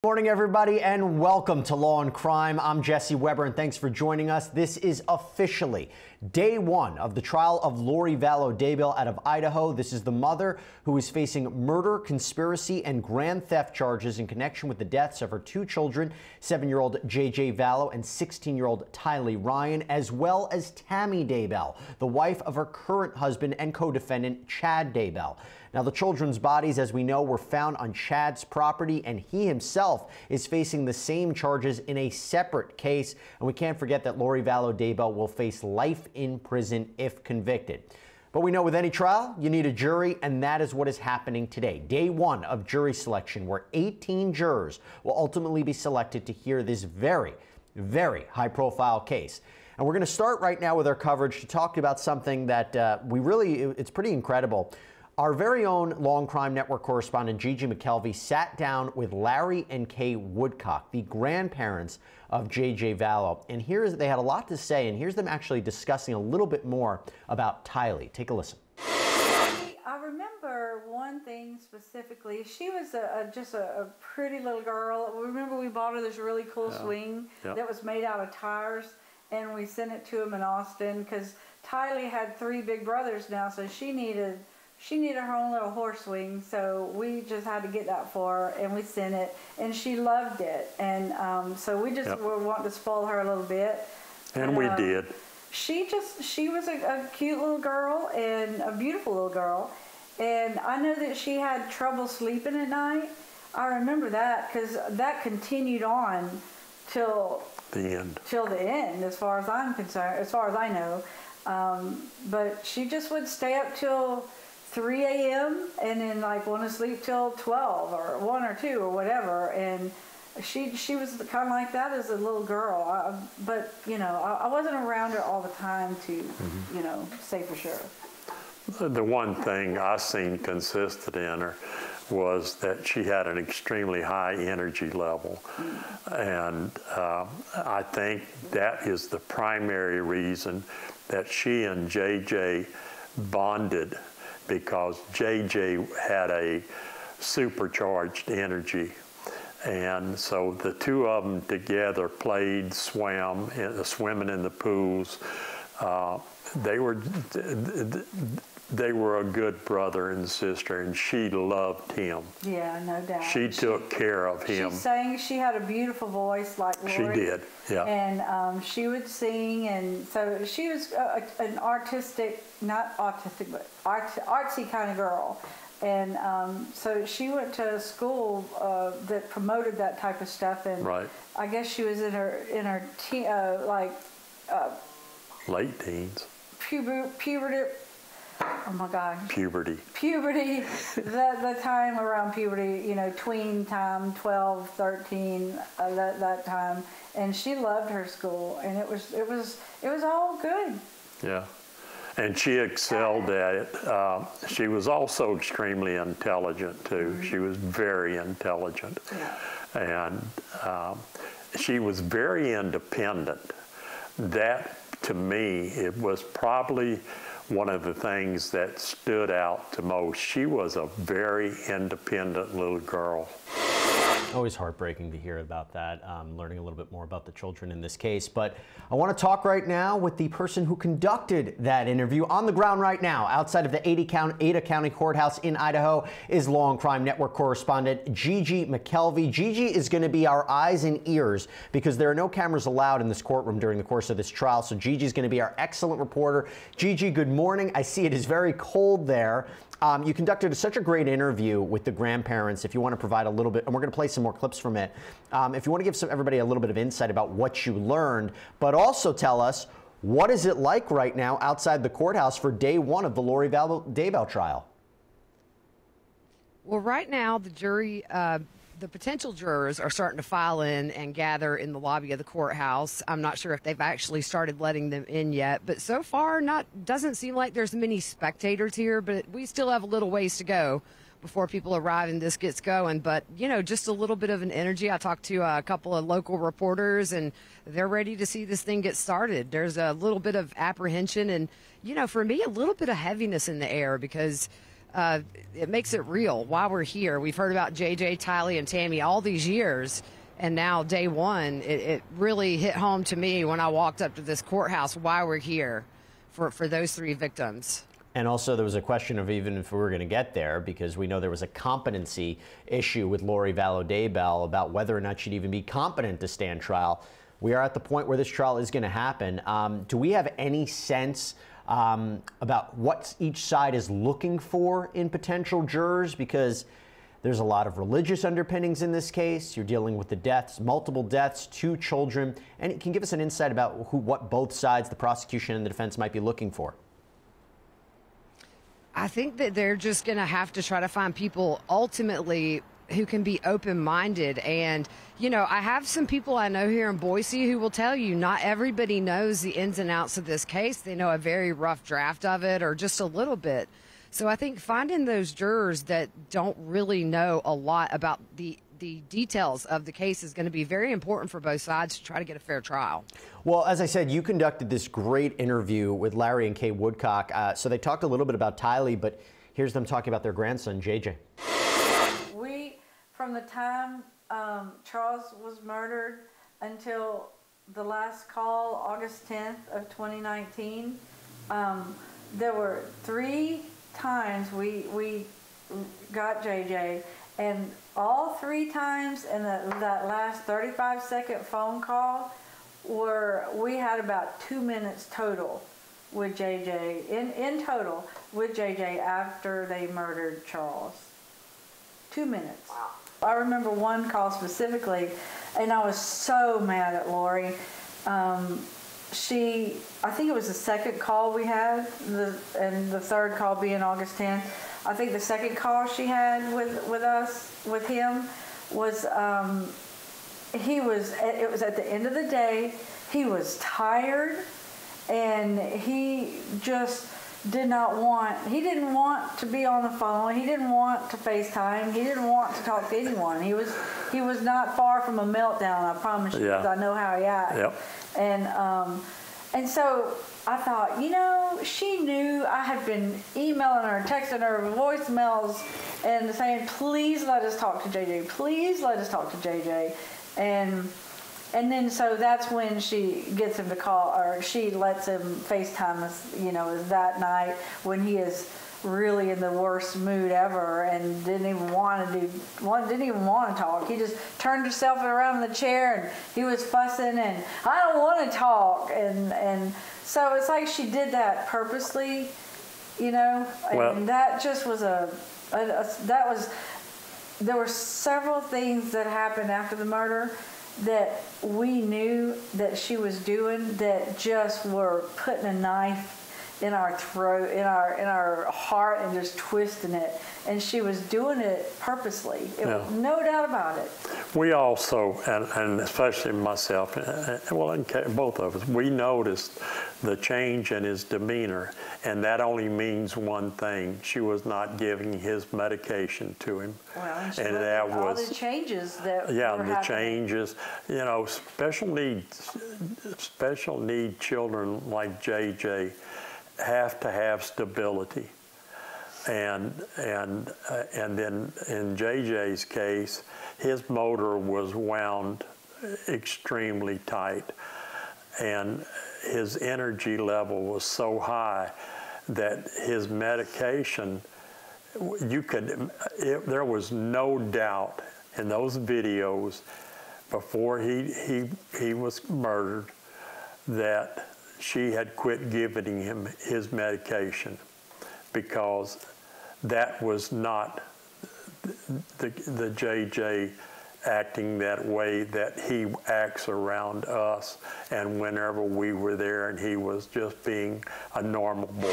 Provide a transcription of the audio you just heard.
Morning, everybody, and welcome to Law and Crime. I'm Jesse Weber, and thanks for joining us. This is officially day one of the trial of Lori Vallow Daybell out of Idaho. This is the mother who is facing murder, conspiracy, and grand theft charges in connection with the deaths of her two children, 7-year-old J.J. Vallow and 16-year-old Tylee Ryan, as well as Tammy Daybell, the wife of her current husband and co-defendant, Chad Daybell. Now, the children's bodies, as we know, were found on Chad's property, and he himself is facing the same charges in a separate case. And we can't forget that Lori Vallow Daybell will face life in prison if convicted. But we know with any trial, you need a jury, and that is what is happening today. Day one of jury selection, where 18 jurors will ultimately be selected to hear this very, very high-profile case. And we're going to start right now with our coverage to talk about something that it's pretty incredible. Our very own Law and Crime Network correspondent Gigi McKelvey sat down with Larry and Kay Woodcock, the grandparents of J.J. Vallow. And they had a lot to say, and here's them actually discussing a little bit more about Tylee. Take a listen. I remember one thing specifically. She was just a pretty little girl. Remember we bought her this really cool swing that was made out of tires, and we sent it to him in Austin because Tylee had 3 big brothers now, so she needed her own little horse swing, so we just had to get that for her, and we sent it, and she loved it, and so we just were wanting to spoil her a little bit. And we did. She was a cute little girl and a beautiful little girl, and I know that she had trouble sleeping at night. I remember that because that continued on till the end, as far as I'm concerned, as far as I know. But she just would stay up till 3 a.m. and then like want to sleep till 12 or 1 or 2 or whatever, and she was kind of like that as a little girl. But you know, I wasn't around her all the time to you know, say for sure. The one thing I seen consistent in her was that she had an extremely high energy level, and I think that is the primary reason that she and JJ bonded, because JJ had a supercharged energy. And so the two of them together played, swam, swimming in the pools. They were a good brother and sister, and she loved him. Yeah, no doubt. She took care of him. She had a beautiful voice like Lori. She did, yeah. And she would sing, and so she was an artistic, not autistic, but artsy kind of girl. And so she went to a school that promoted that type of stuff, and I guess she was in her late teens. Puberty. Oh my God. Puberty. The time around puberty, you know, tween time, 12, 13, that time, and she loved her school, and it was all good. Yeah. And she excelled at it. She was also extremely intelligent too. She was very intelligent, and she was very independent. That, to me, it was probably one of the things that stood out to most. She was a very independent little girl. Always heartbreaking to hear about that, learning a little bit more about the children in this case. But I want to talk right now with the person who conducted that interview. On the ground right now, outside of the Ada County Courthouse in Idaho, is Law and Crime Network correspondent Gigi McKelvey. Gigi is going to be our eyes and ears because there are no cameras allowed in this courtroom during the course of this trial. So Gigi is going to be our excellent reporter. Gigi, good morning. I see it is very cold there. You conducted such a great interview with the grandparents. If you want to provide a little bit, and we're going to play some more clips from it. If you want to give everybody a little bit of insight about what you learned, but also tell us, what is it like right now outside the courthouse for day one of the Lori Vallow Daybell trial? Well, right now, the jury, the potential jurors are starting to file in and gather in the lobby of the courthouse. I'm not sure if they've actually started letting them in yet, but so far doesn't seem like there's many spectators here, but we still have a little ways to go before people arrive and this gets going. But, you know, just a little bit of an energy. I talked to a couple of local reporters, and they're ready to see this thing get started. There's a little bit of apprehension and, you know, for me, a little bit of heaviness in the air because it makes it real why we're here. We've heard about JJ, Tylee, and Tammy all these years, and now day one, it really hit home to me when I walked up to this courthouse why we're here for those 3 victims. And also there was a question of even if we were going to get there, because we know there was a competency issue with Lori Vallow Daybell about whether or not she'd even be competent to stand trial. We are at the point where this trial is going to happen. Do we have any sense about what each side is looking for in potential jurors? Because there's a lot of religious underpinnings in this case. You're dealing with the deaths, multiple deaths, 2 children. And it can give us an insight about what both sides, the prosecution and the defense, might be looking for. I think that they're just going to have to try to find people ultimately who can be open-minded. And, you know, I have some people I know here in Boise who will tell you not everybody knows the ins and outs of this case. They know a very rough draft of it or just a little bit. So I think finding those jurors that don't really know a lot about the details of the case is going to be very important for both sides to try to get a fair trial. Well, as I said, you conducted this great interview with Larry and Kay Woodcock. So they talked a little bit about Tylee, but here's them talking about their grandson, JJ. From the time Charles was murdered until the last call, August 10th of 2019, there were 3 times we got JJ, and all 3 times in that last 35-second phone call we had about 2 minutes total with JJ, in total with JJ after they murdered Charles. 2 minutes. Wow. I remember one call specifically, and I was so mad at Lori. I think it was the second call we had, and the third call being August 10th. I think the second call she had with him was, it was at the end of the day. He was tired, and he just didn't want to be on the phone. He didn't want to FaceTime. He didn't want to talk to anyone. He was not far from a meltdown, I promise you, because I know how he acts. Yep. And so I thought, you know, she knew. I had been emailing her, texting her, voicemails, and saying, please let us talk to JJ. Please let us talk to JJ. And then so that's when she gets him to call, or she lets him FaceTime us, you know, that night when he is really in the worst mood ever and didn't even want to talk. He just turned himself around in the chair and he was fussing and I don't want to talk. And so it's like she did that purposely, you know, and that just was there were several things that happened after the murder that we knew that she was doing that just were putting a knife in our throat, in our heart, and just twisting it. And she was doing it purposely. No doubt about it. We also, and especially myself, both of us, we noticed the change in his demeanor, and that only means one thing: she was not giving his medication to him. Well, and that was all the changes that were happening. Changes. You know, special need children like JJ have to have stability, and then in JJ's case, his motor was wound extremely tight, and his energy level was so high that his medication, there was no doubt in those videos before he was murdered that she had quit giving him his medication, because that was not the JJ acting that way that he acts around us and whenever we were there, and he was just being a normal boy.